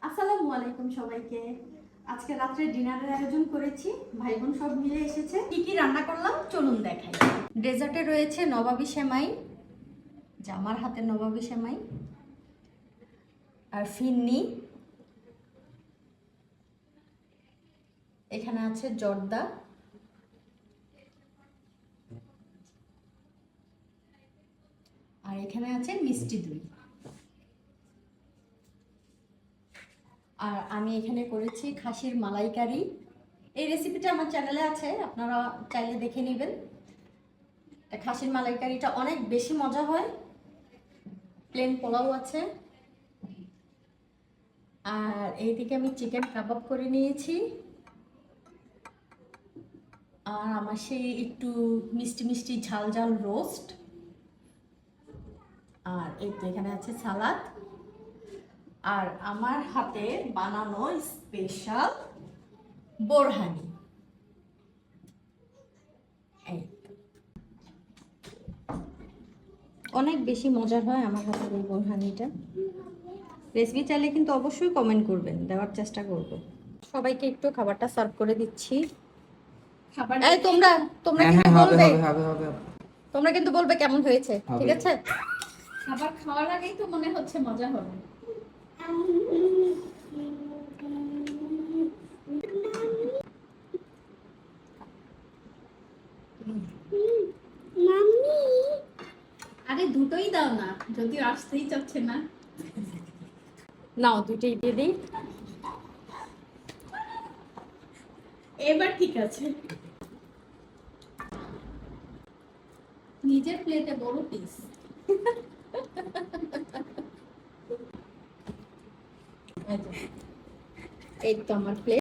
আসসালামু আলাইকুম সবাইকে। আজকে রাত্রে ডিনারের আয়োজন করেছি, ভাই বোন সব মিলে এসেছে। কি কি রান্না করলাম চলুন দেখাই। ডেজার্টে রয়েছে নবাবী সেমাই, যা আমার হাতের নবাবী সেমাই, আর ফিন্নি, এখানে আছে জর্দা, আর এখানে আছে মিষ্টি দই। আর আমি এখানে করেছি খাসির মালাইকারি। এই রেসিপিটা আমার চ্যানেলে আছে, আপনারা চাইলে দেখে নেবেন। খাসির মালাইকারিটা অনেক বেশি মজা হয়। প্লেন পোলাও আছে, আর এইদিকে আমি চিকেন কাবাব করে নিয়েছি, আর আমার সেই একটু মিষ্টি মিষ্টি ঝাল ঝাল রোস্ট, আর এই তো এখানে আছে সালাদ, আর আমার হাতে বানানো স্পেশাল বোরহানি। এই অনেক বেশি মজার হয় আমার হাতের এই বোরহানিটা। রেসিপি চাইলে কিন্তু অবশ্যই কমেন্ট করবেন, দেওয়ার চেষ্টা করব। সবাইকে একটু খাবারটা সার্ভ করে দিচ্ছি। এই তোমরা তোমরা কিন্তু বলবে, তোমরা কিন্তু বলবে কেমন হয়েছে, ঠিক আছে? খাবার খাওয়ার আগেই তো মনে হচ্ছে মজা হবে। আরে দুটোই দাও না, যদি আসতেই চাচ্ছে না। নাও দুটোই দিয়ে দিই। এবার ঠিক আছে। নিজের প্লেটে বড় পিস। এই তো আমার প্লেট।